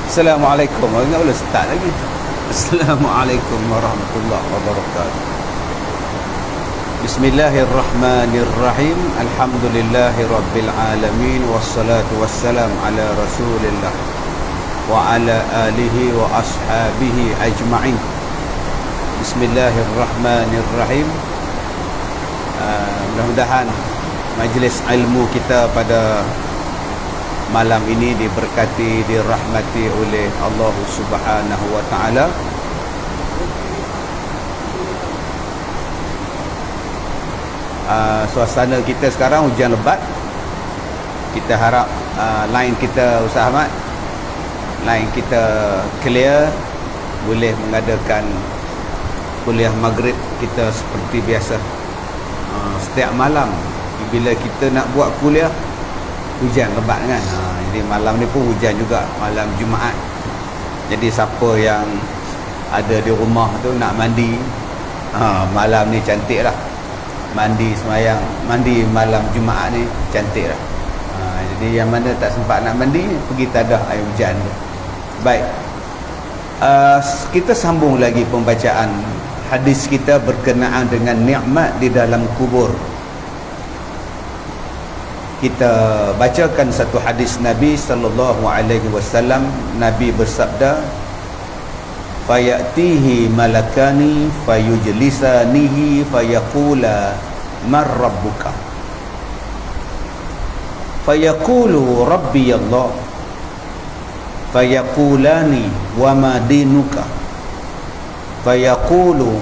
Assalamualaikum. Enggak boleh start lagi. Assalamualaikum warahmatullahi wabarakatuh. Bismillahirrahmanirrahim. Alhamdulillahi rabbil alamin. Wassalatu wassalam ala rasulillah wa ala alihi wa ashabihi ajma'in. Bismillahirrahmanirrahim. Mudah-mudahan majlis ilmu kita pada malam ini diberkati, dirahmati oleh Allah Subhanahu wa taala. Suasana kita sekarang hujan lebat. Kita harap line kita, Ustaz Ahmad, line kita clear, boleh mengadakan kuliah maghrib kita seperti biasa. Setiap malam bila kita nak buat kuliah hujan lebat kan. Jadi malam ni pun hujan juga, malam Jumaat. Jadi siapa yang ada di rumah tu nak mandi, malam ni cantik lah mandi semayang, mandi malam Jumaat ni cantik lah. Jadi yang mana tak sempat nak mandi, pergi tadah air hujan tu. Baik, kita sambung lagi pembacaan hadis kita berkenaan dengan nikmat di dalam kubur. Kita bacakan satu hadis Nabi sallallahu alaihi wasallam. Nabi bersabda, fayatihi malakani fayujlisanihi fayaqula mar rabbuka, fayaqulu rabbi Allah, fayaqulani wa ma dinuka, fayaqulu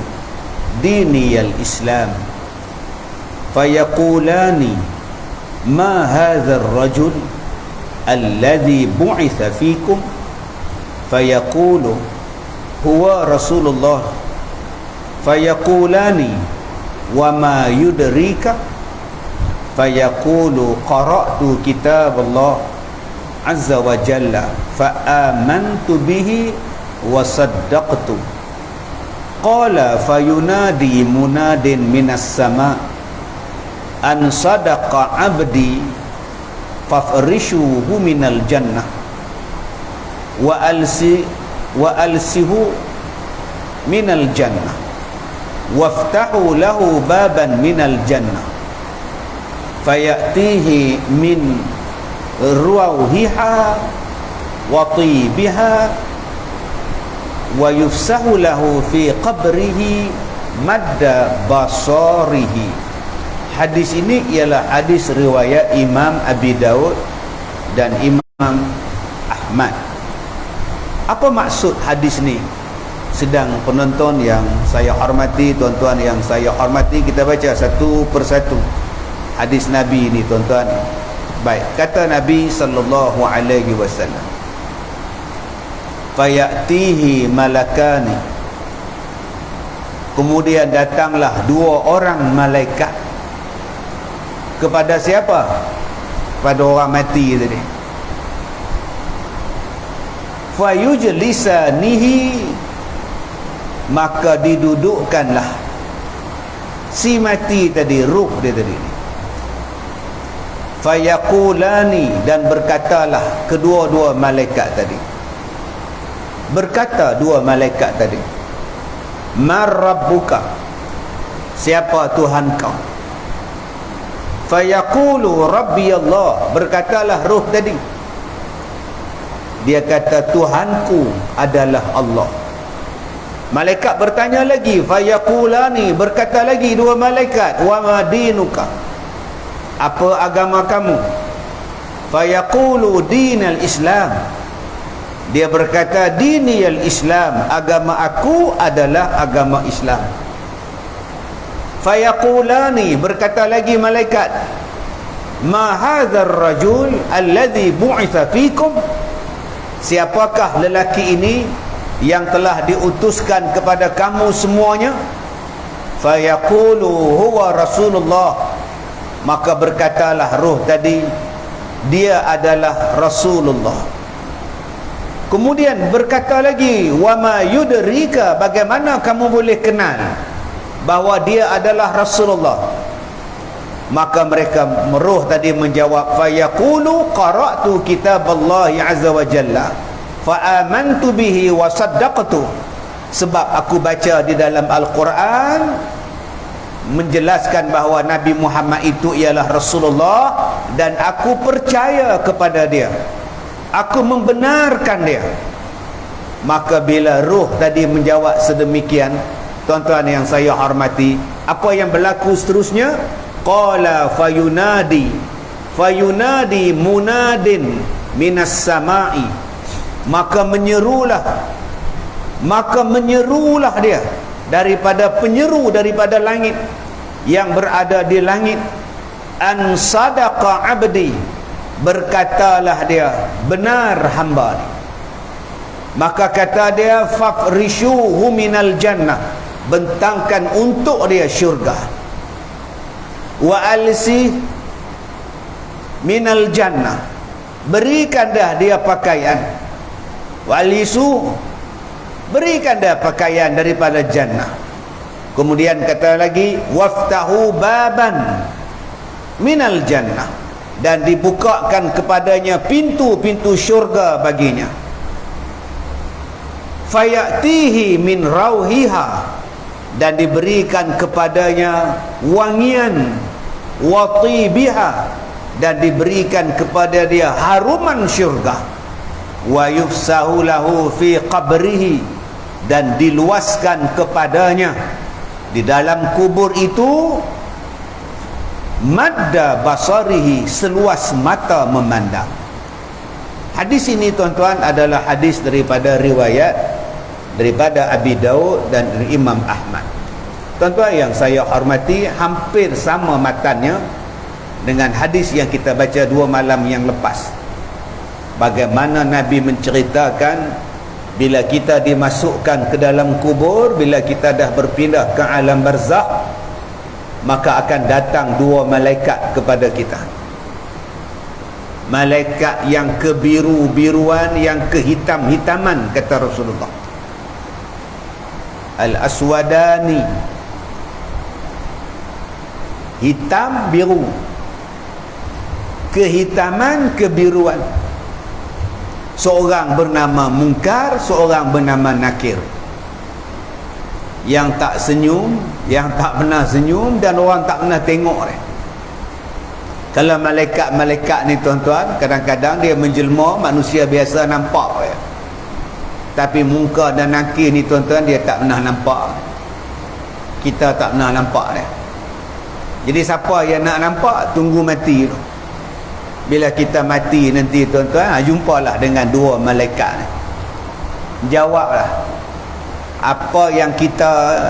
diniyal Islam, fayaqulani ما هذا الرجل الذي بعث فيكم فيقول هو رسول الله فيقولان وما يدريك فيقول قرأت كتاب الله عز وجل فآمنت به وصدقت قال فينادي مناد من السماء an sadaqa abdi fafrishuhu minal jannah wa alsihu minal jannah waftahu lahu baban minal jannah fayatihi min ruauhiha wa tibiha wa yufsahu lahu fi qabrihi madda basarihi. Hadis ini ialah hadis riwayat Imam Abi Daud dan Imam Ahmad. Apa maksud hadis ni? Sedang penonton yang saya hormati, tuan-tuan yang saya hormati, kita baca satu persatu hadis Nabi ni, tuan-tuan. Baik, kata Nabi sallallahu alaihi wasallam, fayatihi malakani, kemudian datanglah dua orang malaikat kepada siapa? Pada orang mati tadi. Fayujlisanihi, maka didudukkanlah si mati tadi, ruh dia tadi. Fayaqulani, dan berkatalah kedua-dua malaikat tadi. Berkata dua malaikat tadi, Mar rabbuka, siapa Tuhan kau? Fayaqulu rabbi Allah, berkatalah roh tadi, dia kata Tuhanku adalah Allah. Malaikat bertanya lagi, fayaqulani, berkata lagi dua malaikat, wa ma dinuka, apa agama kamu? Fayaqulu dinal Islam, dia berkata diniyal Islam, agama aku adalah agama Islam. Fayaqulani, berkata lagi malaikat, ma hadzal rajul alladhi bu'itha fikum, siapakah lelaki ini yang telah diutuskan kepada kamu semuanya? Fayaqulu huwa Rasulullah, maka berkatalah roh tadi, dia adalah Rasulullah. Kemudian berkata lagi, wa ma yudrika, bagaimana kamu boleh kenal bahawa dia adalah Rasulullah? Maka mereka roh tadi menjawab, fayaqulu qara'tu kitaballahi azza wa jalla fa amantu bihi wa saddaqtu, sebab aku baca di dalam Al-Quran menjelaskan bahawa Nabi Muhammad itu ialah Rasulullah, dan aku percaya kepada dia, aku membenarkan dia. Maka bila ruh tadi menjawab sedemikian, tuan-tuan yang saya hormati, apa yang berlaku seterusnya? Qala fayunadi munadin minas sama'i, maka menyerulah dia daripada penyeru daripada langit yang berada di langit, an sadaqa abdi, berkatalah dia, benar hamba ni. Maka kata dia, fafrishuhu minal jannah, bentangkan untuk dia syurga, wa alsi minal jannah, berikan dah dia pakaian, wa alisu, berikan dia pakaian daripada jannah. Kemudian kata lagi, waftahu baban minal jannah, dan dibukakan kepadanya pintu-pintu syurga baginya. Fayatihi min rauhiha, dan diberikan kepadanya wangian, watibiha, dan diberikan kepada dia haruman syurga, wa yufsahu lahu fi qabrihi, dan diluaskan kepadanya di dalam kubur itu madda basarihi, seluas mata memandang. Hadis ini tuan-tuan adalah hadis daripada riwayat daripada Abi Daud dan Imam Ahmad. Tuan-tuan yang saya hormati, hampir sama matannya dengan hadis yang kita baca 2 malam yang lepas. Bagaimana Nabi menceritakan bila kita dimasukkan ke dalam kubur, bila kita dah berpindah ke alam barzakh, maka akan datang 2 malaikat kepada kita. Malaikat yang kebiru-biruan, yang kehitam-hitaman, kata Rasulullah. Al-aswadani, hitam biru, kehitaman kebiruan. Seorang bernama Munkar, seorang bernama Nakir. Yang tak senyum, yang tak pernah senyum, dan orang tak pernah tengok dia. Kalau malaikat-malaikat ni tuan-tuan, kadang-kadang dia menjelma manusia biasa nampak dia. Tapi Munkar dan Nakir ni tuan-tuan, dia tak pernah nampak. Kita tak pernah nampak dia. Jadi siapa yang nak nampak, tunggu mati tu. Bila kita mati nanti tuan-tuan, jumpalah dengan 2 malaikat ni. Jawablah apa yang kita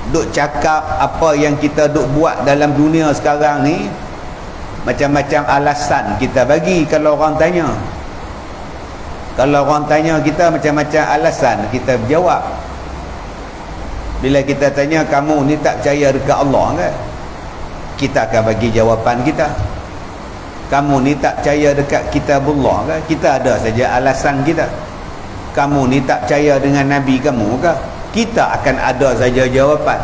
duk cakap, apa yang kita duk buat dalam dunia sekarang ni. Macam-macam alasan kita bagi kalau orang tanya. Kalau orang tanya kita, macam-macam alasan kita jawab. Bila kita tanya, kamu ni tak percaya dekat Allah ke? Kita akan bagi jawapan kita. Kamu ni tak percaya dekat kitabullah ke? Kita ada saja alasan kita. Kamu ni tak percaya dengan Nabi kamu ke? Kita akan ada saja jawapan.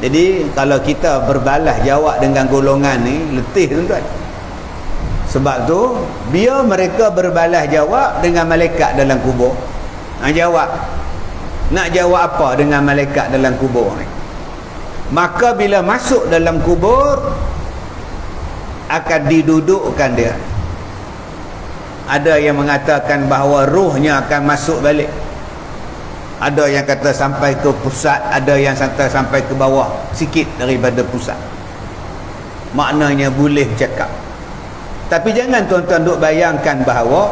Jadi kalau kita berbalas jawab dengan golongan ni, letih tuan-tuan. Sebab tu biar mereka berbalas jawab dengan malaikat dalam kubur. Jawab. Nak jawab apa dengan malaikat dalam kubur ni? Maka bila masuk dalam kubur, akan didudukkan dia. Ada yang mengatakan bahawa ruhnya akan masuk balik. Ada yang kata sampai ke pusat, ada yang sampai ke bawah sikit daripada pusat. Maknanya boleh cakap. Tapi jangan tuan-tuan duk bayangkan bahawa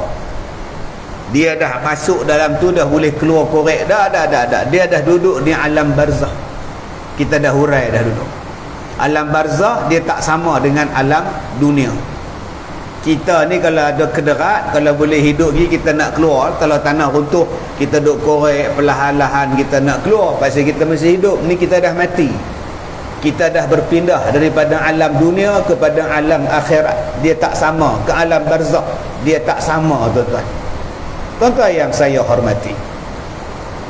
dia dah masuk dalam tu, dah boleh keluar korek. Dah. Dia dah duduk di alam barzakh. Kita dah hurai dah duduk. Alam barzakh dia tak sama dengan alam dunia. Kita ni kalau ada kederat, kalau boleh hidup lagi, kita nak keluar. Kalau tanah runtuh, kita duk korek perlahan-lahan, kita nak keluar. Pasal kita masih hidup, ni kita dah mati. Kita dah berpindah daripada alam dunia kepada alam akhirat. Dia tak sama. Ke alam barzakh dia tak sama tuan-tuan. Tuan-tuan yang saya hormati,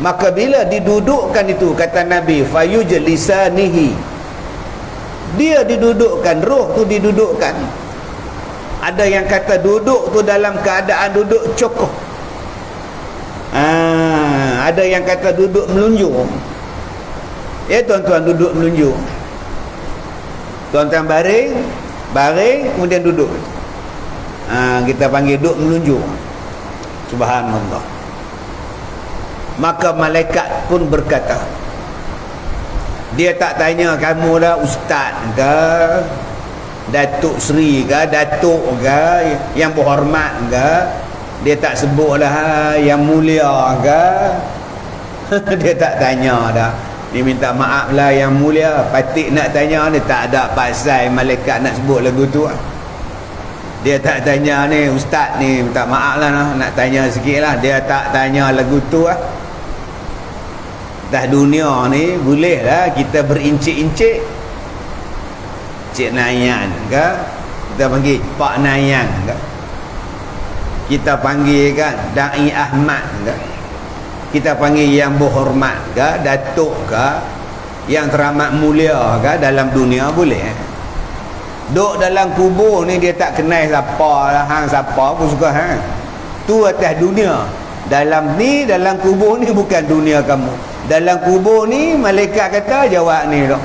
maka bila didudukkan itu, kata Nabi, fayujlisanihi, dia didudukkan, roh tu didudukkan. Ada yang kata duduk tu dalam keadaan duduk cokoh. Ada yang kata duduk melunjur. Ya tuan-tuan, duduk melunjur. Tuan-tuan baring kemudian duduk. Kita panggil duduk melunjur. Subhanallah. Maka malaikat pun berkata, dia tak tanya kamu dah ustaz ke, Datuk Seri ke, Datuk ke, yang berhormat ke. Dia tak sebut lah yang mulia ke. Dia tak tanya dah. Dia minta maaf lah yang mulia. Patik nak tanya ni tak ada pasal malaikat nak sebut lagu tu. Dia tak tanya ni ustaz ni, minta maaf lah nak tanya sikit lah. Dia tak tanya lagu tu lah. Dah dunia ni boleh lah kita berincik-incik. Cik Nayan ke, kita panggil Pak Nayan ke, kita panggil kan Da'i Ahmad ke, kita panggil yang berhormat ke, Datuk ke, yang teramat mulia ke dalam dunia boleh. Duk dalam kubur ni dia tak kenal siapa lah, hang siapa pun suka hang. Tu atas dunia. Dalam kubur ni bukan dunia kamu. Dalam kubur ni malaikat kata jawab ni dok.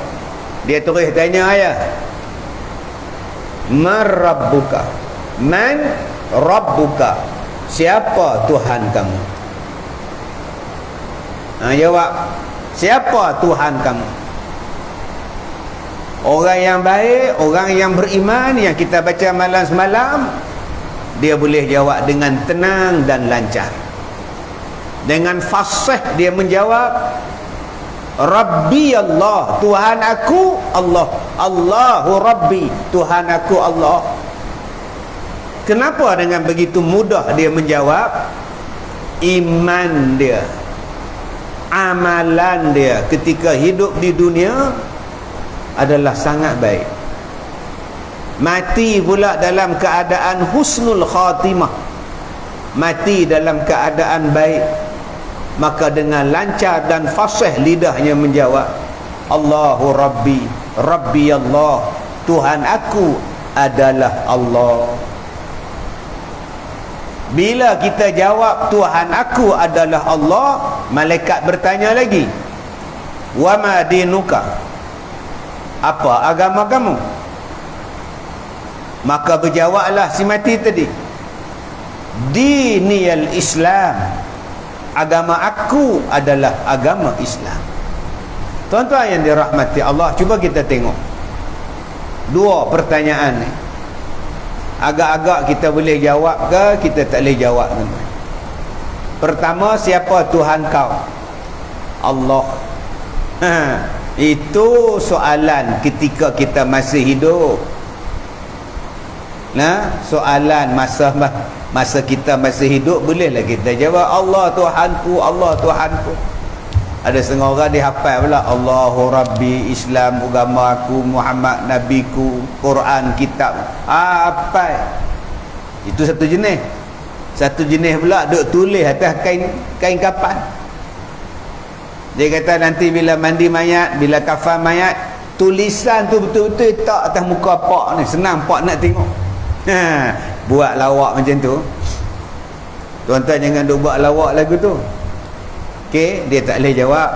Dia terus tanya ya. Man rabbuka? Man rabbuka? Siapa Tuhan kamu? Jawab, siapa Tuhan kamu? Orang yang baik, orang yang beriman, yang kita baca malam semalam, dia boleh jawab dengan tenang dan lancar. Dengan fasih dia menjawab, Rabbi Allah, Tuhan aku Allah. Allahu Rabbi, Tuhan aku Allah. Kenapa dengan begitu mudah dia menjawab? Iman dia, amalan dia ketika hidup di dunia adalah sangat baik. Mati pula dalam keadaan husnul khatimah, mati dalam keadaan baik. Maka dengan lancar dan fasih lidahnya menjawab, Allahu Rabbi, Rabbi Allah, Tuhan aku adalah Allah. Bila kita jawab Tuhan aku adalah Allah, malaikat bertanya lagi, wa ma dinuka? Apa agama kamu? Maka berjawablah si mati tadi, diniyal Islam, agama aku adalah agama Islam. Tuan-tuan yang dirahmati Allah, cuba kita tengok dua pertanyaan ni. Agak-agak kita boleh jawab ke kita tak boleh jawab. Pertama, siapa Tuhan kau? Allah. Itu soalan ketika kita masih hidup. Soalan masa kita masih hidup, bolehlah kita jawab Allah Tuhanku, Allah Tuhanku. Ada setengah orang dia hafal pula, Allahu Rabbi, Islam agama aku, Muhammad nabiku, Quran kitab. Hafal. Itu satu jenis. Satu jenis pula duk tulis atas kain kapan. Dia kata nanti bila mandi mayat, bila kafan mayat, tulisan tu betul-betul tak atas muka pak ni, senang pak nak tengok. Buat lawak macam tu. Tuan-tuan jangan duk buat lawak lagu tu. Okey, dia tak boleh jawab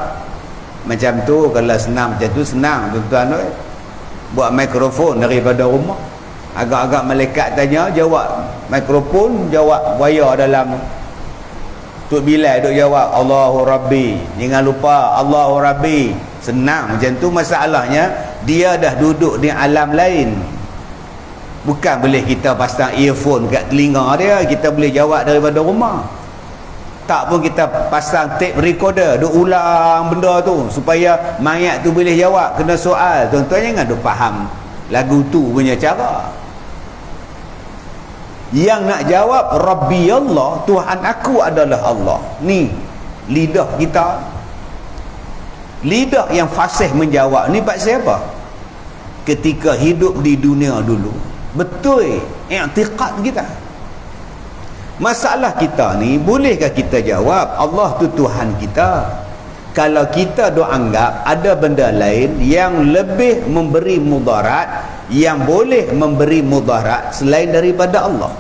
macam tu. Kalau senang macam tu senang tuan-tuan. Buat mikrofon daripada rumah. Agak-agak malaikat tanya, jawab mikrofon, jawab wayar dalam. Tok Bilal duk jawab Allahu Rabbi. Jangan lupa Allahu Rabbi. Senang macam tu. Masalahnya dia dah duduk di alam lain. Bukan boleh kita pasang earphone kat telinga dia, kita boleh jawab daripada rumah. Tak pun kita pasang tape recorder, duk ulang benda tu supaya mayat tu boleh jawab kena soal. Tuan-tuan jangan duk faham lagu tu punya cara. Yang nak jawab Rabbi Allah, Tuhan aku adalah Allah. Ni lidah kita, lidah yang fasih menjawab ni pasal apa? Ketika hidup di dunia dulu, betul i'tiqad kita. Masalah kita ni, bolehkah kita jawab Allah tu Tuhan kita, kalau kita dok anggap ada benda lain yang lebih memberi mudarat, yang boleh memberi mudarat selain daripada Allah?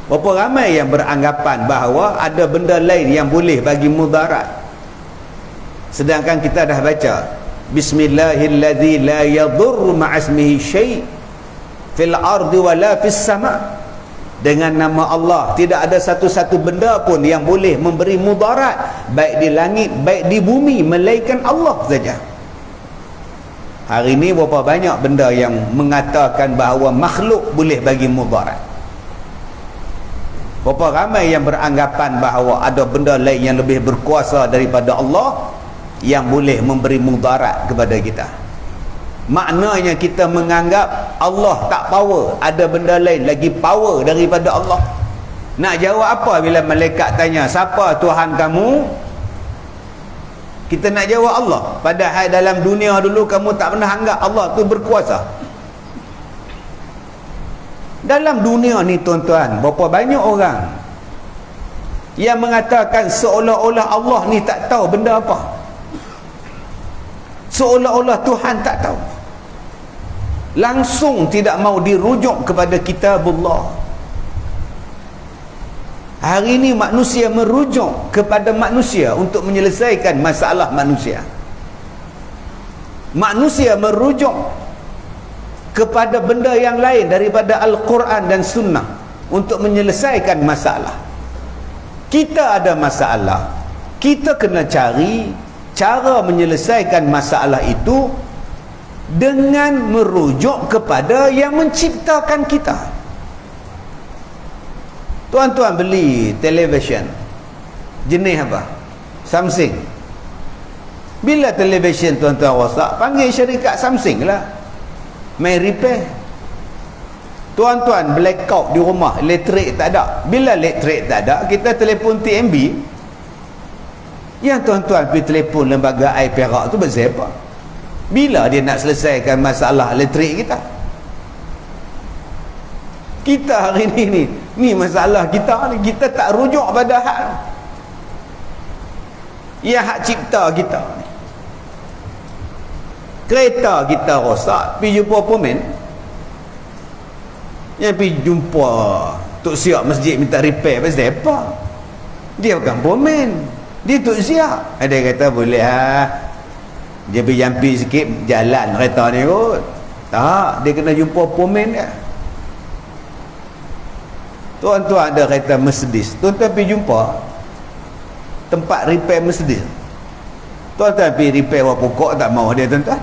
Berapa ramai yang beranggapan bahawa ada benda lain yang boleh bagi mudarat, sedangkan kita dah baca Bismillahilladzi la yadurru ma'asmihi syai' fil ardi wala fis sama'. Dengan nama Allah tidak ada satu-satu benda pun yang boleh memberi mudarat, baik di langit baik di bumi, melainkan Allah saja. Hari ini berapa banyak benda yang mengatakan bahawa makhluk boleh bagi mudarat. Berapa ramai yang beranggapan bahawa ada benda lain yang lebih berkuasa daripada Allah yang boleh memberi mudarat kepada kita. Maknanya kita menganggap Allah tak power, ada benda lain lagi power daripada Allah. Nak jawab apa bila malaikat tanya, siapa Tuhan kamu? Kita nak jawab Allah, padahal dalam dunia dulu kamu tak pernah anggap Allah tu berkuasa. Dalam dunia ni tuan-tuan, berapa banyak orang yang mengatakan seolah-olah Allah ni tak tahu benda apa, seolah-olah Tuhan tak tahu, langsung tidak mau dirujuk kepada kitabullah. Hari ini manusia merujuk kepada manusia untuk menyelesaikan masalah manusia. Manusia merujuk kepada benda yang lain daripada Al-Quran dan Sunnah untuk menyelesaikan masalah. Kita ada masalah, kita kena cari cara menyelesaikan masalah itu dengan merujuk kepada yang menciptakan kita. Tuan-tuan beli televisyen jenis apa? Samsung. Bila televisyen tuan-tuan rosak, panggil syarikat Samsung lah, main repair. Tuan-tuan blackout di rumah, elektrik tak ada. Bila elektrik tak ada, kita telefon TMB. Yang tuan-tuan pergi telefon lembaga air Perak tu berapa? Bila dia nak selesaikan masalah elektrik kita? Kita hari ni masalah kita ni, kita tak rujuk pada hak yang hak cipta kita ni. Kereta kita rosak, pergi jumpa pemen, yang pergi jumpa Tok Siap masjid minta repair, pasal apa? Dia bukan pemen, dia Tok Siap. Ada kata boleh dia pergi jampi sikit jalan kereta ni kot. Tak, dia kena jumpa pemen dia. Tuan-tuan ada kereta Mercedes, tuan-tuan pergi jumpa tempat repair Mercedes, tuan-tuan pergi repair buat pokok, tak mau dia tuan-tuan.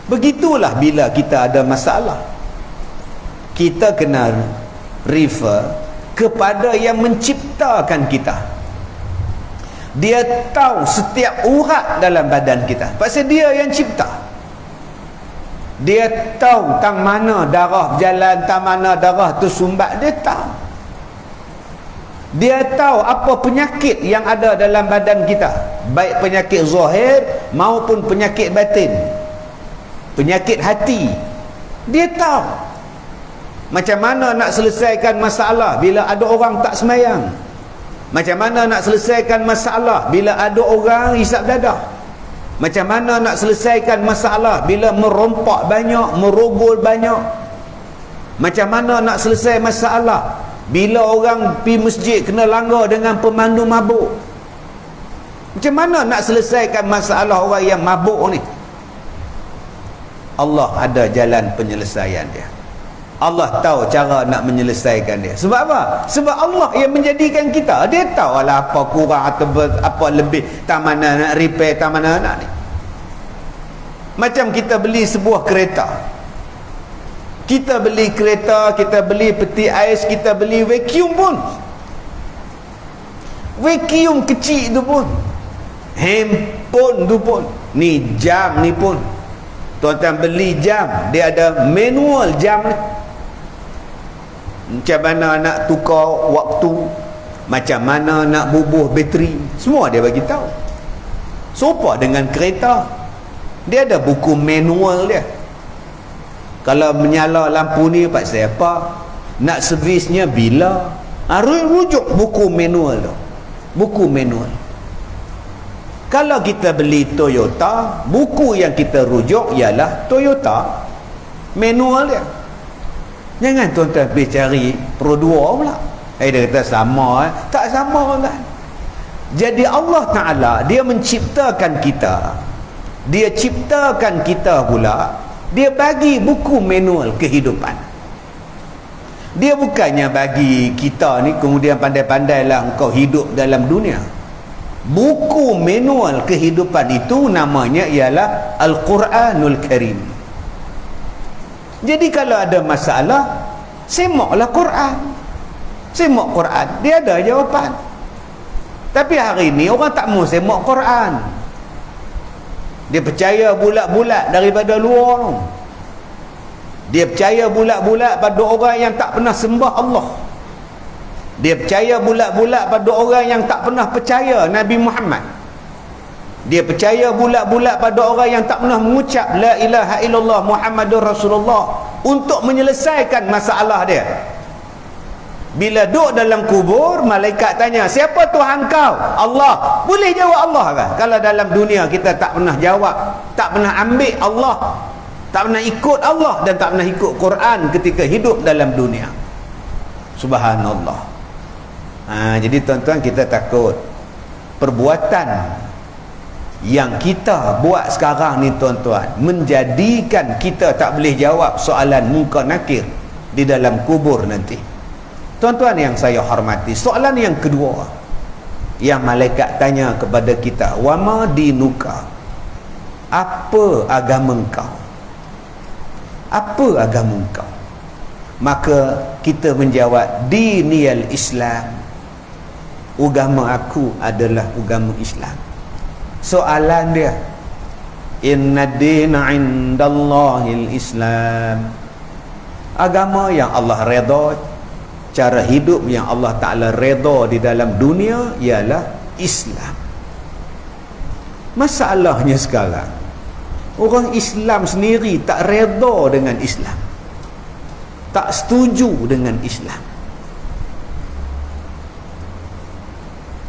Begitulah bila kita ada masalah, kita kena refer kepada yang menciptakan kita. Dia tahu setiap urat dalam badan kita, pasal dia yang cipta. Dia tahu tang mana darah berjalan, tang mana darah tu sumbat, dia tahu. Dia tahu apa penyakit yang ada dalam badan kita, baik penyakit zahir maupun penyakit batin, penyakit hati. Dia tahu macam mana nak selesaikan masalah bila ada orang tak semayang, macam mana nak selesaikan masalah bila ada orang hisap dadah, macam mana nak selesaikan masalah bila merompak banyak, merogol banyak, macam mana nak selesai masalah bila orang pergi masjid kena langgar dengan pemandu mabuk, macam mana nak selesaikan masalah orang yang mabuk ni. Allah ada jalan penyelesaian dia. Allah tahu cara nak menyelesaikan dia. Sebab apa? Sebab Allah yang menjadikan kita. Dia tahu lah apa kurang atau apa lebih, tak mana nak repair, tak mana nak ni. Macam kita beli sebuah kereta, kita beli kereta, kita beli peti ais, kita beli vacuum pun, vacuum kecil tu pun, handphone tu pun, ni jam ni pun, tuan-tuan beli jam, dia ada manual jam ni, macam mana nak tukar waktu, macam mana nak bubuh bateri, semua dia bagi tahu. Serupa dengan kereta, dia ada buku manual dia. Kalau menyala lampu ni pasal apa, nak servisnya bila, rujuk buku manual tu, buku manual. Kalau kita beli Toyota, buku yang kita rujuk ialah Toyota manual dia. Jangan tuan-tuan pergi cari Pro 2 pula. Dia kata sama. Tak sama kan. Jadi Allah Ta'ala, dia menciptakan kita. Dia ciptakan kita pula. Dia bagi buku manual kehidupan. Dia bukannya bagi kita ni kemudian pandai-pandailah engkau hidup dalam dunia. Buku manual kehidupan itu namanya ialah Al-Quranul Karim. Jadi kalau ada masalah, semaklah Quran. Semak Quran, dia ada jawapan. Tapi hari ni orang tak mau semak Quran. Dia percaya bulat-bulat daripada luar. Dia percaya bulat-bulat pada orang yang tak pernah sembah Allah. Dia percaya bulat-bulat pada orang yang tak pernah percaya Nabi Muhammad. Dia percaya bulat-bulat pada orang yang tak pernah mengucap La ilaha illallah Muhammadur Rasulullah untuk menyelesaikan masalah dia. Bila duduk dalam kubur, malaikat tanya, siapa Tuhan kau? Allah. Boleh jawab Allah kan? Kalau dalam dunia kita tak pernah jawab, tak pernah ambil Allah, tak pernah ikut Allah dan tak pernah ikut Quran ketika hidup dalam dunia. Subhanallah. Jadi tuan-tuan, kita takut perbuatan yang kita buat sekarang ni tuan-tuan menjadikan kita tak boleh jawab soalan munkar nakir di dalam kubur nanti. Tuan-tuan yang saya hormati, soalan yang kedua yang malaikat tanya kepada kita, wama dinuka, apa agama engkau? Apa agama engkau? Maka kita menjawab, diniyal Islam, agama aku adalah agama Islam. Soalan dia, inna dina indallahil Islam, agama yang Allah redha, cara hidup yang Allah Ta'ala redha di dalam dunia ialah Islam. Masalahnya sekarang, orang Islam sendiri tak redha dengan Islam, tak setuju dengan Islam.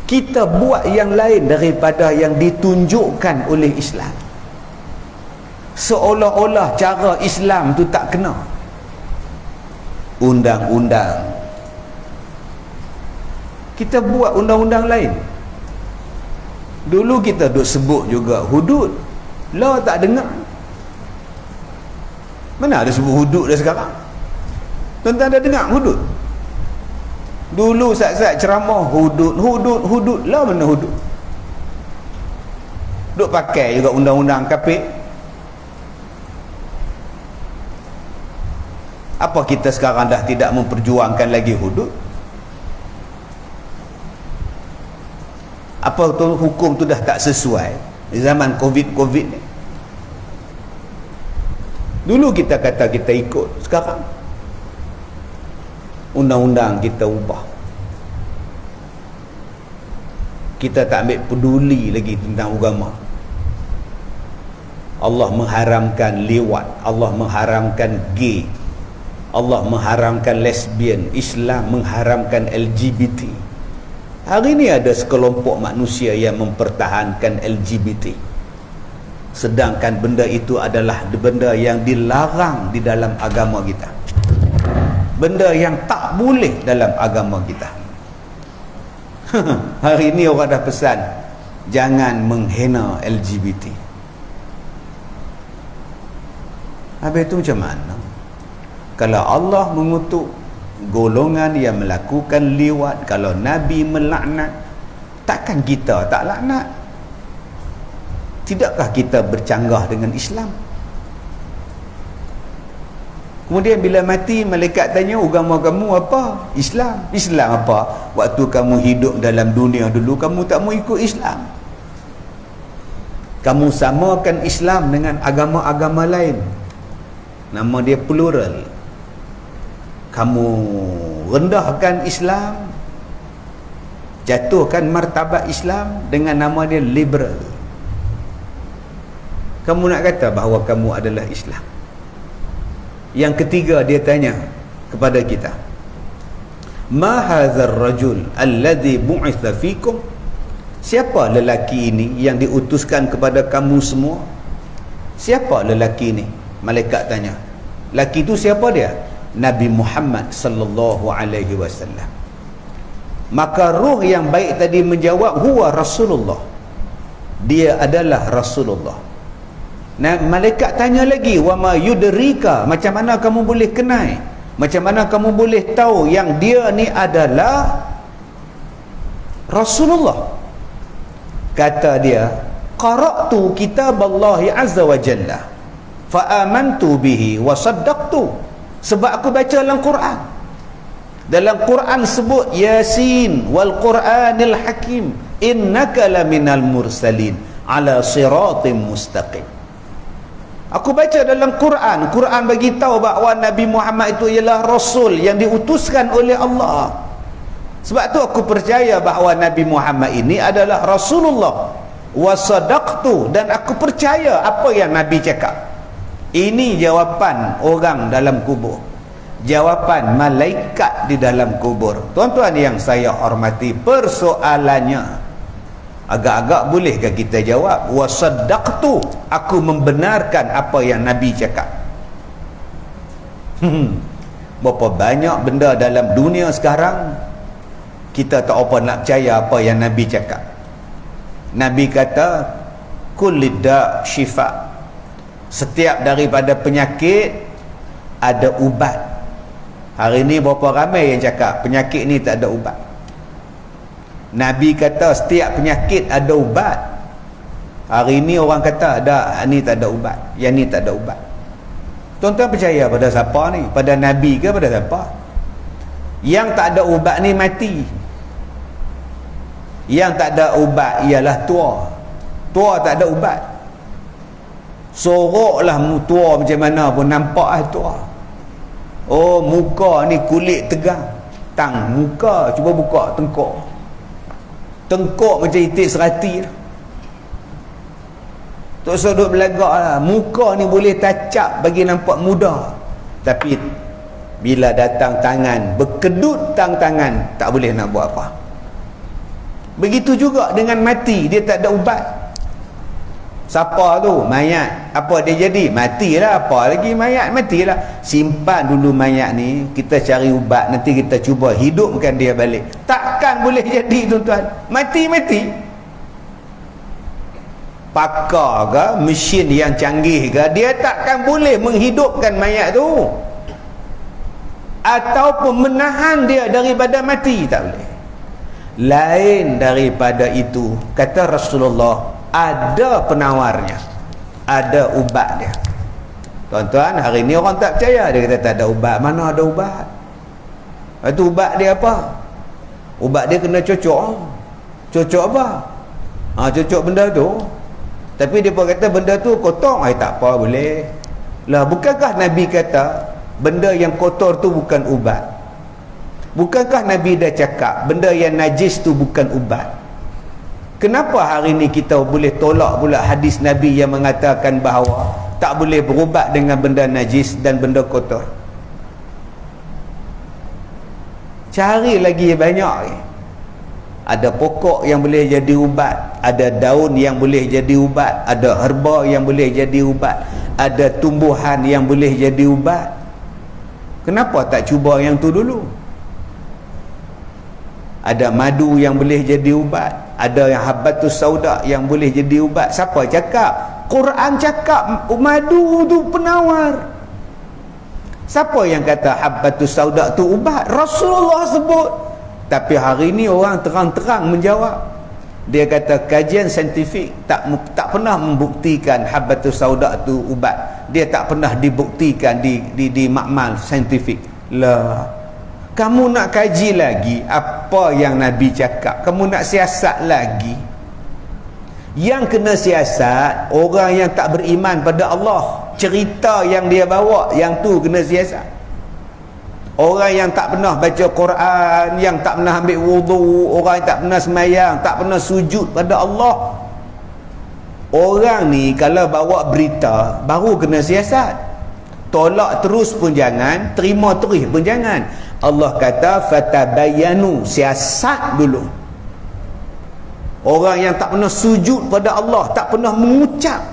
Kita buat yang lain daripada yang ditunjukkan oleh Islam, seolah-olah cara Islam tu tak kena. Undang-undang, kita buat undang-undang lain. Dulu kita duk sebut juga hudud, lah tak dengar. Mana ada sebut hudud dah sekarang? Tuan-tuan dah dengar hudud? Dulu saat-saat ceramah hudud, lah mana hudud? Duk pakai juga undang-undang kafir. Apa kita sekarang dah tidak memperjuangkan lagi hudud? Apa tu hukum tu dah tak sesuai di zaman COVID ni? Dulu kita kata kita ikut, sekarang undang-undang kita ubah. Kita tak ambil peduli lagi tentang agama. Allah mengharamkan liwat, Allah mengharamkan gay, Allah mengharamkan lesbian, Islam mengharamkan LGBT. Hari ini ada sekelompok manusia yang mempertahankan LGBT, sedangkan benda itu adalah benda yang dilarang di dalam agama kita, benda yang tak boleh dalam agama kita. Hari ini orang dah pesan, jangan menghina LGBT. Habis itu macam mana kalau Allah mengutuk golongan yang melakukan liwat, kalau Nabi melaknat, takkan kita tak laknat? Tidakkah kita bercanggah dengan Islam? Kemudian bila mati, malaikat tanya, agama kamu apa? Islam. Islam apa? Waktu kamu hidup dalam dunia dulu, kamu tak mau ikut Islam. Kamu samakan Islam dengan agama-agama lain, nama dia plural. Kamu rendahkan Islam, jatuhkan martabat Islam dengan nama dia liberal. Kamu nak kata bahawa kamu adalah Islam. Yang ketiga, dia tanya kepada kita, ma hadzal rajul alladhi bu'itha fikum, siapa lelaki ini yang diutuskan kepada kamu semua? Siapa lelaki ini? Malaikat tanya. Lelaki itu siapa dia? Nabi Muhammad sallallahu alaihi wasallam. Maka ruh yang baik tadi menjawab, huwa Rasulullah, dia adalah Rasulullah. Nah, malaikat tanya lagi, wa ma yudrika, macam mana kamu boleh kenal, macam mana kamu boleh tahu yang dia ni adalah Rasulullah? Kata dia, qara'tu kitaballahi azza wa jalla fa amantu bihi wa saddaqtu. Sebab aku baca dalam Quran. Dalam Quran sebut Yasin wal Quranil Hakim, innaka laminal mursalin ala siratim mustaqim. Aku baca dalam Quran, Quran bagi tahu bahawa Nabi Muhammad itu ialah Rasul yang diutuskan oleh Allah. Sebab tu aku percaya bahawa Nabi Muhammad ini adalah Rasulullah. Wa sadaqtu, dan aku percaya apa yang Nabi cakap. Ini jawapan orang dalam kubur, jawapan malaikat di dalam kubur. Tuan-tuan yang saya hormati, persoalannya agak-agak bolehkah kita jawab wa saddaqtu, aku membenarkan apa yang Nabi cakap? Berapa banyak benda dalam dunia sekarang kita tak apa nak percaya apa yang Nabi cakap. Nabi kata kullidda syifa, setiap daripada penyakit ada ubat. Hari ni berapa ramai yang cakap penyakit ni tak ada ubat. Nabi kata setiap penyakit ada ubat. Hari ni orang kata ada, ni tak ada ubat, yang ni tak ada ubat. Tuan-tuan percaya pada siapa ni? Pada Nabi ke pada siapa? Yang tak ada ubat ni mati. Yang tak ada ubat ialah tua. Tua tak ada ubat. Soroklah tua macam mana pun nampak tua. Oh, muka ni kulit tegang. Tang muka, cuba buka tengkok. Tengkok macam itik serati. Tak usah duduk belagak lah. Muka ni boleh tacap bagi nampak muda. Tapi bila datang tangan, berkedut tangan, tak boleh nak buat apa. Begitu juga dengan mati, dia tak ada ubat. Siapa tu? Mayat. Apa dia jadi? Matilah. Apa lagi mayat? Matilah. Simpan dulu mayat ni, kita cari ubat, nanti kita cuba hidupkan dia balik. Takkan boleh jadi, tuan-tuan. Mati. Pakar ke, mesin yang canggih ke, dia takkan boleh menghidupkan mayat tu. Ataupun menahan dia daripada mati, tak boleh. Lain daripada itu, kata Rasulullah, ada penawarnya, ada ubat dia. Tuan-tuan, hari ni orang tak percaya, dia kata tak ada ubat. Mana ada ubat? Itu ubat dia apa? Ubat dia kena cocok. Cocok apa? Cocok benda tu. Tapi dia pun kata benda tu kotor. Tak apa, boleh lah. Bukankah Nabi kata benda yang kotor tu bukan ubat? Bukankah Nabi dah cakap benda yang najis tu bukan ubat? Kenapa hari ni kita boleh tolak pula hadis Nabi yang mengatakan bahawa tak boleh berubat dengan benda najis dan benda kotor? Cari lagi banyak. Ada pokok yang boleh jadi ubat, ada daun yang boleh jadi ubat, ada herba yang boleh jadi ubat, ada tumbuhan yang boleh jadi ubat. Kenapa tak cuba yang tu dulu? Ada madu yang boleh jadi ubat, ada yang habbatus sauda yang boleh jadi ubat. Siapa cakap? Quran cakap madu tu penawar. Siapa yang kata habbatus sauda tu ubat? Rasulullah sebut. Tapi hari ni orang terang-terang menjawab. Dia kata kajian saintifik tak pernah membuktikan habbatus sauda tu ubat. Dia tak pernah dibuktikan di makmal saintifik. Lah, kamu nak kaji lagi apa yang Nabi cakap? Kamu nak siasat lagi? Yang kena siasat orang yang tak beriman pada Allah. Cerita yang dia bawa, yang tu kena siasat. Orang yang tak pernah baca Quran, yang tak pernah ambil wudu, orang yang tak pernah semayang, tak pernah sujud pada Allah. Orang ni kalau bawa berita baru kena siasat. Tolak terus pun jangan, terima terus pun jangan. Allah kata fatabayanu, siasat dulu. Orang yang tak pernah sujud pada Allah, tak pernah mengucap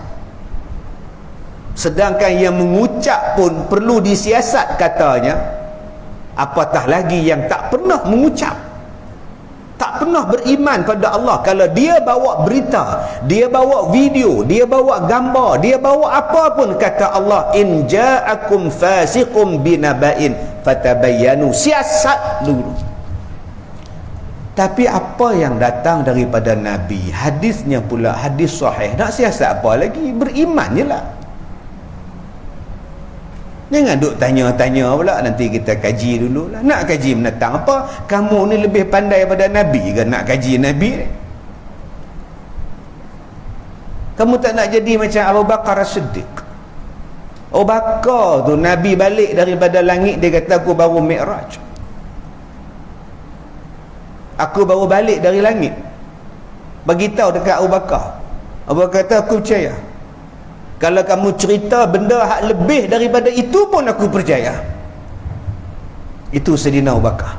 Sedangkan yang mengucap pun perlu disiasat katanya, apatah lagi yang tak pernah mengucap, tak pernah beriman pada Allah. Kalau dia bawa berita, dia bawa video, dia bawa gambar, dia bawa apa pun, kata Allah, in ja'akum fasiqum binaba'in fatabayyanu, siasat dulu. Tapi apa yang datang daripada Nabi, hadisnya pula hadis sahih, nak siasat apa lagi? Beriman je lah. Jangan duk tanya-tanya pula, nanti kita kaji dulu lah. Nak kaji menatang apa? Kamu ni lebih pandai pada Nabi ke nak kaji Nabi ni? Kamu tak nak jadi macam Abu Bakar As-Siddiq. Abu Bakar tu Nabi balik daripada langit, dia kata aku baru Mi'raj, aku baru balik dari langit. Bagitahu dekat Abu Bakar. Abu Bakar kata aku percaya. Kalau kamu cerita benda hak lebih daripada itu pun aku percaya. Itu Sayyidina Abu Bakar.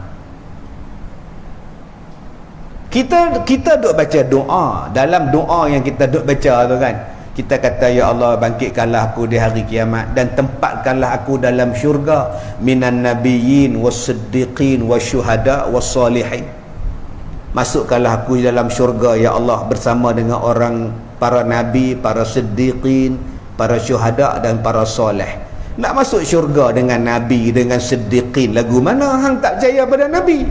Kita duk baca doa. Dalam doa yang kita duk baca tu kan, kita kata, ya Allah, bangkitkanlah aku di hari kiamat dan tempatkanlah aku dalam syurga minan nabiyyin was-siddiqin wasyuhada was-salihin. Masukkanlah aku dalam syurga, ya Allah, bersama dengan orang, para nabi, para siddiqin, para syuhada dan para soleh. Nak masuk syurga dengan nabi, dengan siddiqin, lagu mana hang tak percaya pada nabi?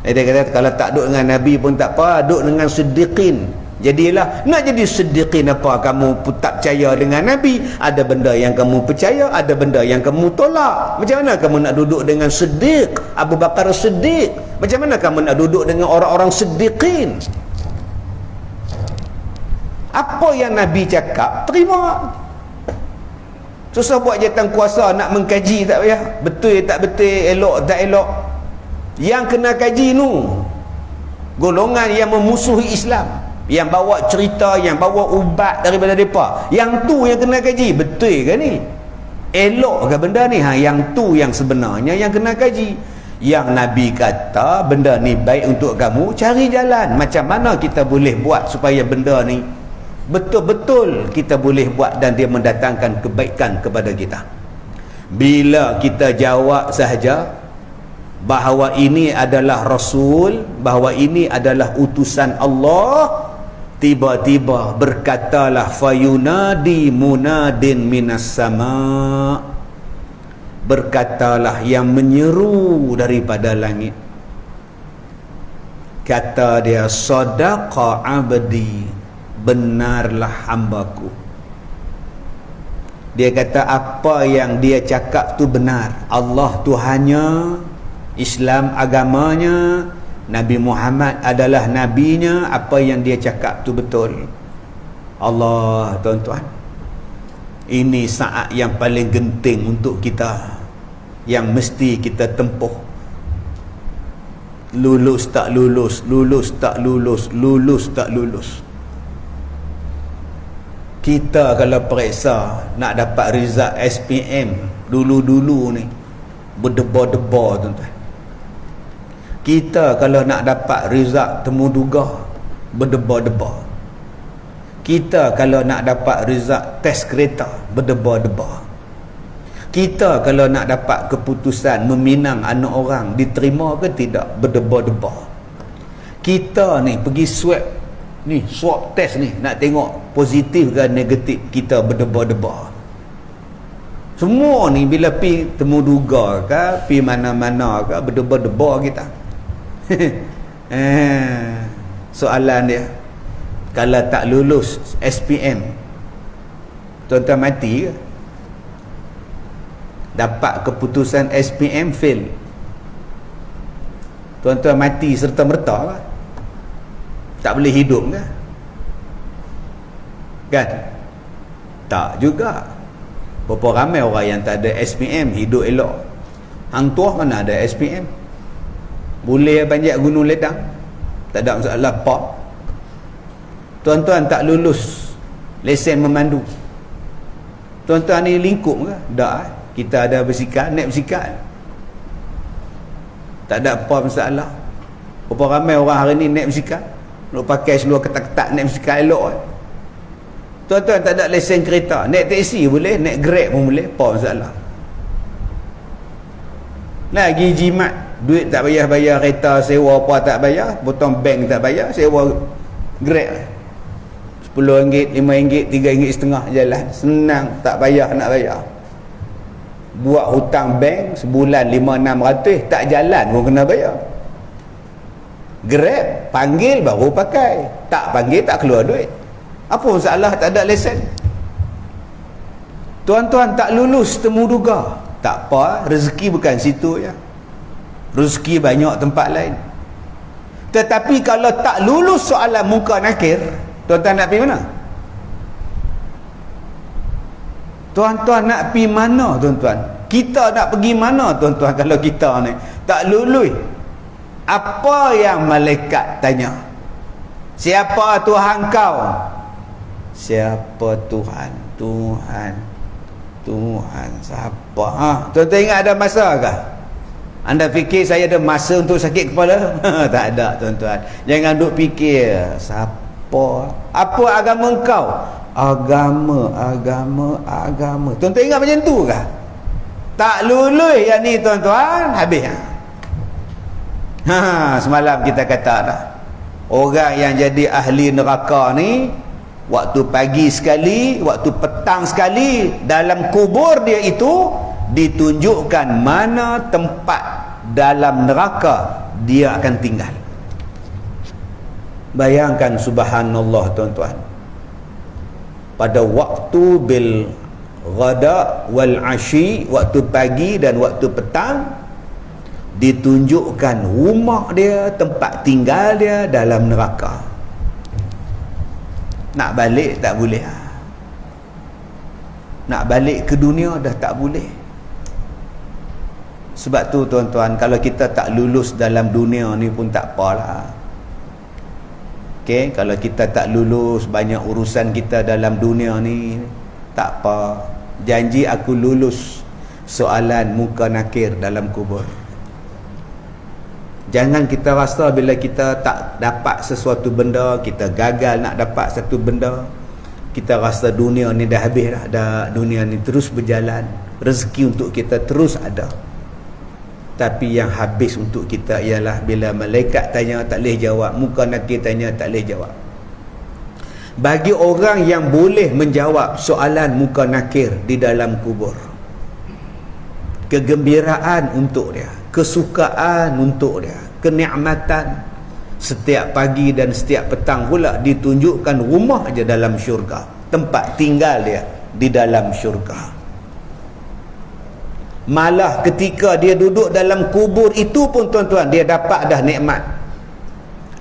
Dia kata kalau tak duduk dengan nabi pun tak apa, duduk dengan siddiqin. Jadilah. Nak jadi siddiqin apa kamu tak percaya dengan nabi? Ada benda yang kamu percaya, ada benda yang kamu tolak. Macam mana kamu nak duduk dengan siddiq, Abu Bakar Siddiq? Macam mana kamu nak duduk dengan orang-orang siddiqin? Apa yang Nabi cakap, terima. Susah buat jawatan kuasa nak mengkaji, tak payah. Betul tak betul, elok tak elok. Yang kena kaji nu golongan yang memusuhi Islam, yang bawa cerita, yang bawa ubat daripada mereka. Yang tu yang kena kaji, betul ke ni? Elok ke benda ni? Yang tu yang sebenarnya yang kena kaji. Yang Nabi kata benda ni baik untuk kamu, cari jalan macam mana kita boleh buat supaya benda ni betul-betul kita boleh buat dan dia mendatangkan kebaikan kepada kita. Bila kita jawab sahaja bahawa ini adalah Rasul, bahawa ini adalah utusan Allah, tiba-tiba berkatalah fayunadi munadin minas sama', berkatalah yang menyeru daripada langit, kata dia, sadaqa abdi, benarlah hambaku. Dia kata apa yang dia cakap tu benar. Allah Tuhannya, Islam agamanya, Nabi Muhammad adalah nabinya, apa yang dia cakap tu betul. Allah, tuan-tuan, ini saat yang paling genting untuk kita, yang mesti kita tempuh. Lulus tak lulus, lulus tak lulus, lulus tak lulus. Kita kalau periksa nak dapat result SPM dulu-dulu ni berdebar-debar, tuan-tuan. Kita kalau nak dapat result temuduga berdebar-debar. Kita kalau nak dapat result test kereta berdebar-debar. Kita kalau nak dapat keputusan meminang anak orang diterima ke tidak berdebar-debar. Kita ni pergi swab test ni nak tengok positif ke negatif, kita berdebar-debar. Semua ni bila pi temuduga ke, pi mana-mana ke, berdebar-debar kita. Soalan dia, kalau tak lulus SPM, tuan-tuan mati ke? Dapat keputusan SPM fail, tuan-tuan mati serta-merta ke? Tak boleh hidup ke? Kan? Tak juga. Berapa ramai orang yang tak ada SPM hidup elok. Hang tuah mana ada SPM? Boleh panjat gunung ledang, tak ada masalah apa. Tuan-tuan tak lulus lesen memandu, tuan-tuan ni lingkup ke? Tak. Kita ada bersikap, naik bersikap, tak ada apa masalah. Berapa ramai orang hari ni naik bersikap, nak pakai seluar ketat-ketat, naik bersikap elok. Tuan-tuan tak ada lesen kereta, naik teksi boleh, naik Grab pun boleh, apa masalah. Lagi jimat, duit tak bayar kereta, sewa apa tak bayar, potong bank tak bayar, sewa Grab RM10, RM5, RM3.50 jalan, senang, tak payah nak bayar. Buat hutang bank sebulan 500-600, tak jalan pun kena bayar. Grab panggil baru pakai, tak panggil tak keluar duit. Apa masalah tak ada lesen? Tuan-tuan tak lulus temu duga, tak apa, rezeki bukan situ ya. Rezeki banyak tempat lain. Tetapi kalau tak lulus soalan muka nakir, tuan-tuan nak pergi mana? Tuan-tuan nak pergi mana tuan-tuan? Kita nak pergi mana tuan-tuan kalau kita ni tak lulus? Apa yang malaikat tanya? Siapa Tuhan kau? Siapa Tuhan? Tuhan siapa? Tuan-tuan ingat ada masa kah? Anda fikir saya ada masa untuk sakit kepala? Tak ada tuan-tuan. Jangan duk fikir siapa. Apa agama kau? Agama. Tuan-tuan ingat macam tu kah? Tak lulus yang ni tuan-tuan, habis. Semalam kita kata dah, orang yang jadi ahli neraka ni, waktu pagi sekali, waktu petang sekali, dalam kubur dia itu ditunjukkan mana tempat dalam neraka dia akan tinggal. Bayangkan subhanallah tuan-tuan, pada waktu bil ghada wal ashi, waktu pagi dan waktu petang, ditunjukkan rumah dia, tempat tinggal dia dalam neraka. Nak balik tak boleh. Nak balik ke dunia dah tak boleh. Sebab tu tuan-tuan, kalau kita tak lulus dalam dunia ni pun tak apalah. Okey, kalau kita tak lulus banyak urusan kita dalam dunia ni, tak apa. Janji aku lulus soalan muka nakir dalam kubur. Jangan kita rasa bila kita tak dapat sesuatu benda, kita gagal nak dapat satu benda, kita rasa dunia ni dah habis dah, dunia ni terus berjalan, rezeki untuk kita terus ada. Tapi yang habis untuk kita ialah bila malaikat tanya tak boleh jawab, muka nakir tanya tak boleh jawab. Bagi orang yang boleh menjawab soalan muka nakir di dalam kubur, kegembiraan untuk dia, kesukaan untuk dia, kenikmatan, setiap pagi dan setiap petang pula ditunjukkan rumah aja dalam syurga, tempat tinggal dia di dalam syurga. Malah ketika dia duduk dalam kubur itu pun tuan-tuan, dia dapat dah nikmat.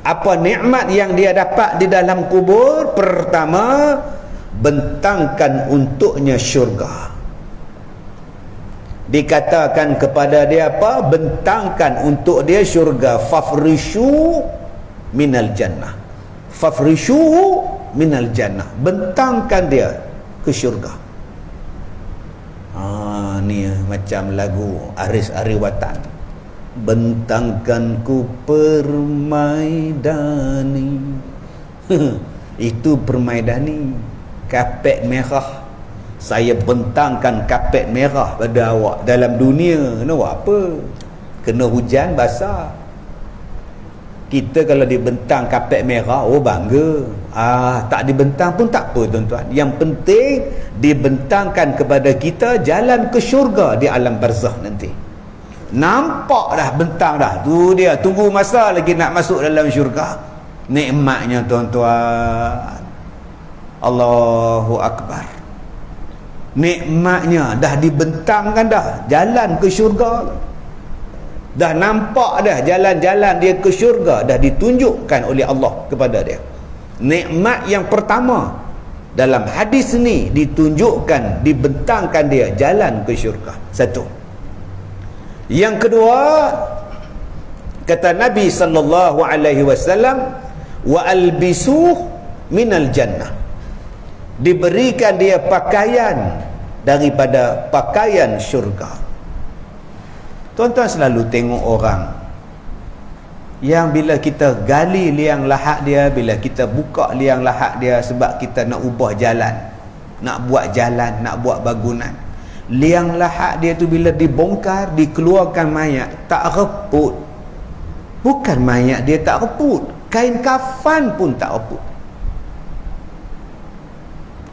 Apa nikmat yang dia dapat di dalam kubur? Pertama, bentangkan untuknya syurga. Dikatakan kepada dia apa? Bentangkan untuk dia syurga. Fafrishu minal jannah. Fafrishu minal jannah. Bentangkan dia ke syurga. Ni macam lagu Aris Ariwatan. Bentangkanku permaidani. Itu permaidani, kapet merah. Saya bentangkan kapet merah pada awak dalam dunia. Nak buat apa? Kena hujan basah. Kita kalau dibentang kapet merah, oh bangga. Tak dibentang pun tak apa tuan-tuan. Yang penting dibentangkan kepada kita jalan ke syurga di alam barzakh nanti. Nampak dah bentang dah. Tu dia, tunggu masa lagi nak masuk dalam syurga. Nikmatnya tuan-tuan. Allahu Akbar. Nikmatnya dah dibentangkan dah jalan ke syurga. Dah nampak dah jalan-jalan dia ke syurga, dah ditunjukkan oleh Allah kepada dia. Nikmat yang pertama dalam hadis ni ditunjukkan, dibentangkan dia jalan ke syurga. Satu. Yang kedua, kata Nabi sallallahu alaihi wasallam, wa albisuh minal jannah. Diberikan dia pakaian daripada pakaian syurga. Tuan-tuan selalu tengok orang yang bila kita gali liang lahat dia, bila kita buka liang lahat dia sebab kita nak ubah jalan, nak buat jalan, nak buat bangunan, liang lahat dia tu bila dibongkar, dikeluarkan mayat, tak reput. Bukan mayat dia tak reput, kain kafan pun tak reput.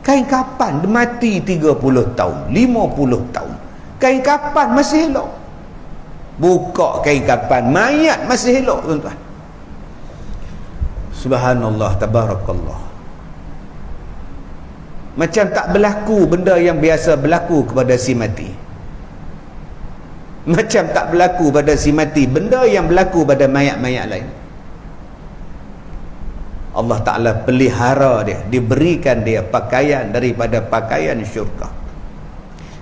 Kain kafan dia mati 30 tahun, 50 tahun, kain kafan masih elok. Buka kain kafan, mayat masih elok, tuan-tuan. Subhanallah, tabarakallah. Macam tak berlaku benda yang biasa berlaku kepada si mati. Macam tak berlaku pada si mati benda yang berlaku pada mayat-mayat lain. Allah Ta'ala pelihara dia, diberikan dia pakaian daripada pakaian syurga.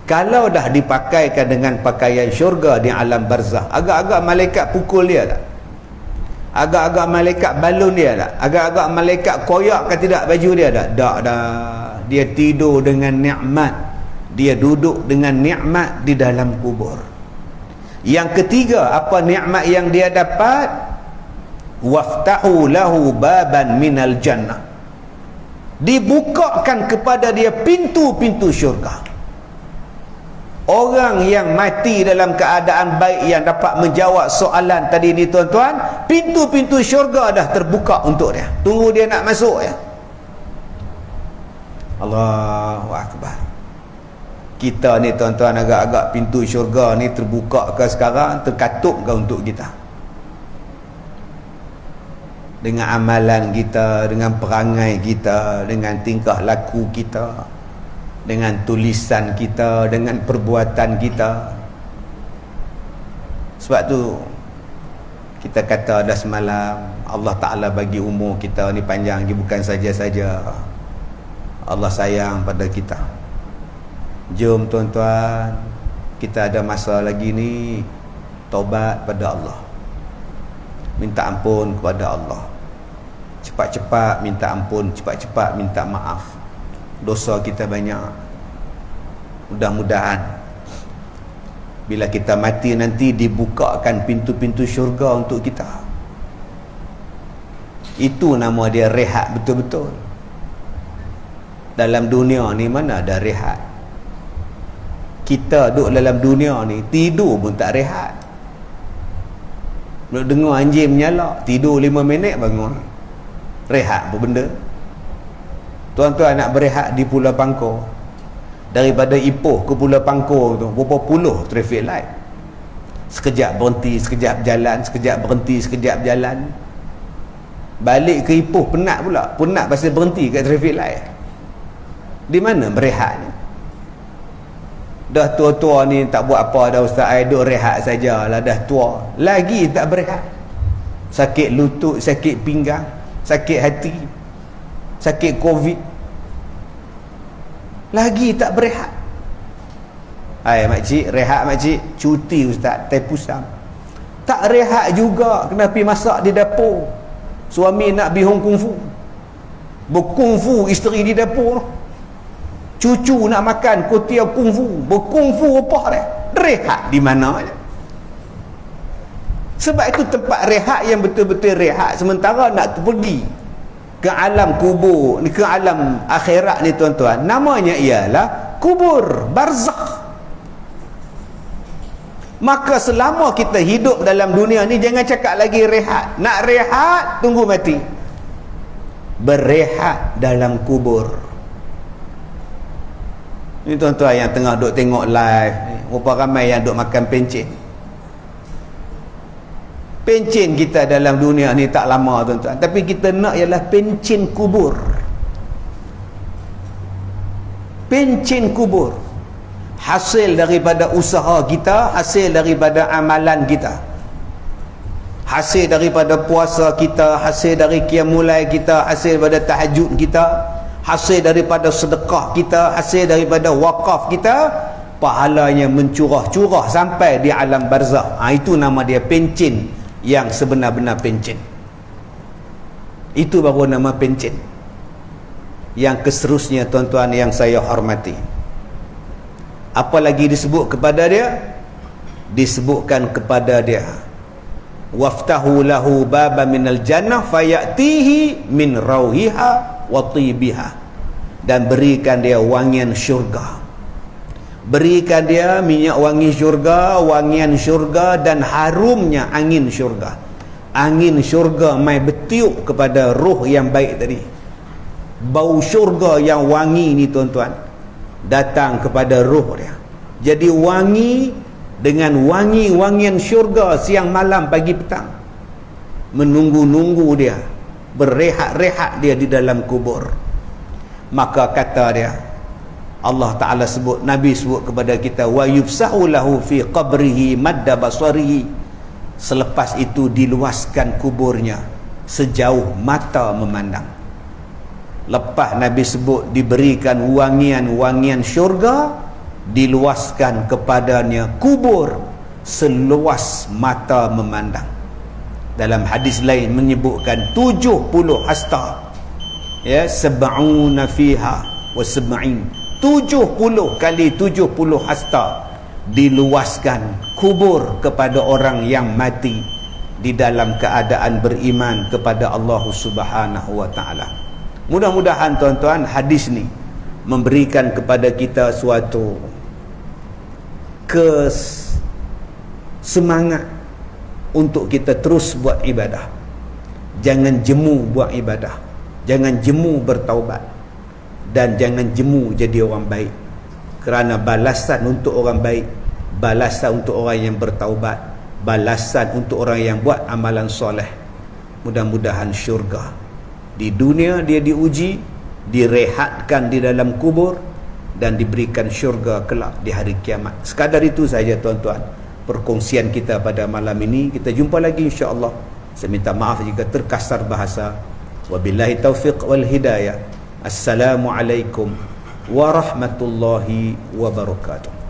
Kalau dah dipakaikan dengan pakaian syurga di alam barzah, agak-agak malaikat pukul dia tak? Agak-agak malaikat balun dia tak? Agak-agak malaikat koyak ke tidak baju dia tak? Tak dah. Dia tidur dengan nikmat, dia duduk dengan nikmat di dalam kubur. Yang ketiga, apa nikmat yang dia dapat? Waftahu lahu baban minal jannah, dibukakan kepada dia pintu-pintu syurga. Orang yang mati dalam keadaan baik, yang dapat menjawab soalan tadi ni tuan-tuan, pintu-pintu syurga dah terbuka untuk dia, tunggu dia nak masuk ya. Allahu Akbar. Kita ni tuan-tuan, agak-agak pintu syurga ni terbuka ke sekarang, terkatup ke untuk kita? Dengan amalan kita, dengan perangai kita, dengan tingkah laku kita, dengan tulisan kita, dengan perbuatan kita. Sebab tu kita kata dah semalam, Allah Ta'ala bagi umur kita ni panjang ni bukan saja-saja Allah sayang pada kita. Jom tuan-tuan, kita ada masa lagi ni, taubat pada Allah, minta ampun kepada Allah, cepat-cepat minta ampun, cepat-cepat minta maaf. Dosa kita banyak. Mudah-mudahan bila kita mati nanti dibukakan pintu-pintu syurga untuk kita. Itu nama dia rehat betul-betul. Dalam dunia ni mana ada rehat? Kita duduk dalam dunia ni, tidur pun tak rehat. Duduk dengar anjing menyalak, tidur 5 minit bangun. Rehat apa benda? Tuan-tuan nak berehat di Pulau Pangkor, daripada Ipoh ke Pulau Pangkor tu berapa puluh traffic light. Sekejap berhenti, sekejap jalan, sekejap berhenti, sekejap jalan. Balik ke Ipoh penat pula, penat pasal berhenti kat traffic light. Di mana berehat ni? Dah tua-tua ni tak buat apa dah ustaz, ai duk rehat sajalah, dah tua lagi tak berehat. Sakit lutut, sakit pinggang, sakit hati, sakit covid, lagi tak berehat. Hai makcik, rehat makcik, cuti ustaz, tai pusam. Tak rehat juga, kena pergi masak di dapur. Suami nak bihong kungfu, berkungfu isteri di dapur. Cucu nak makan kutia kungfu, berkungfu apa dia? Rehat di mana je? Sebab itu tempat rehat yang betul-betul rehat. Sementara nak pergi ke alam kubur, ke alam akhirat ni tuan-tuan, namanya ialah kubur, barzakh. Maka selama kita hidup dalam dunia ni, jangan cakap lagi rehat. Nak rehat, tunggu mati. Berehat dalam kubur. Ni tuan-tuan yang tengah duk tengok live, berapa ramai yang duk makan pencen. Pencen kita dalam dunia ni tak lama tuan-tuan, tapi kita nak ialah pencen kubur. Pencen kubur, hasil daripada usaha kita, hasil daripada amalan kita, hasil daripada puasa kita, hasil dari qiyamul kita, hasil daripada tahajud kita, hasil daripada sedekah kita, hasil daripada wakaf kita. Pahalanya mencurah-curah sampai di alam barzakh. Itu nama dia pencen yang sebenar-benar pencen. Itu baru nama pencen. Yang keseterusnya tuan-tuan yang saya hormati, apa lagi disebut kepada dia? Disebutkan kepada dia waftahu lahu baba minal jannah fayatihi min rauhiha wa tibiha, dan berikan dia wangian syurga, berikan dia minyak wangi syurga, wangian syurga dan harumnya angin syurga. Angin syurga mai bertiup kepada roh yang baik tadi. Bau syurga yang wangi ni tuan-tuan datang kepada roh dia. Jadi wangi dengan wangian syurga siang malam pagi petang, menunggu-nunggu dia, berehat-rehat dia di dalam kubur. Maka kata dia, Allah Ta'ala sebut, Nabi sebut kepada kita, wa yufsahu lahu fi qabrihi madda basarihi. Selepas itu diluaskan kuburnya sejauh mata memandang. Lepas Nabi sebut diberikan wangian syurga, diluaskan kepadanya kubur seluas mata memandang. Dalam hadis lain menyebutkan 70 hasta, ya, sab'una fiha wa sab'in, 70 kali 70 hasta diluaskan kubur kepada orang yang mati di dalam keadaan beriman kepada Allah Subhanahu wa taala. Mudah-mudahan tuan-tuan hadis ni memberikan kepada kita suatu semangat untuk kita terus buat ibadah. Jangan jemu buat ibadah, jangan jemu bertaubat, dan jangan jemu jadi orang baik. Kerana balasan untuk orang baik, balasan untuk orang yang bertaubat, balasan untuk orang yang buat amalan soleh, mudah-mudahan syurga. Di dunia dia diuji, direhatkan di dalam kubur, dan diberikan syurga kelak di hari kiamat. Sekadar itu saja tuan-tuan perkongsian kita pada malam ini. Kita jumpa lagi insya-Allah. Saya minta maaf jika terkasar bahasa. Wabillahi taufiq wal hidayah. Assalamualaikum warahmatullahi wabarakatuh.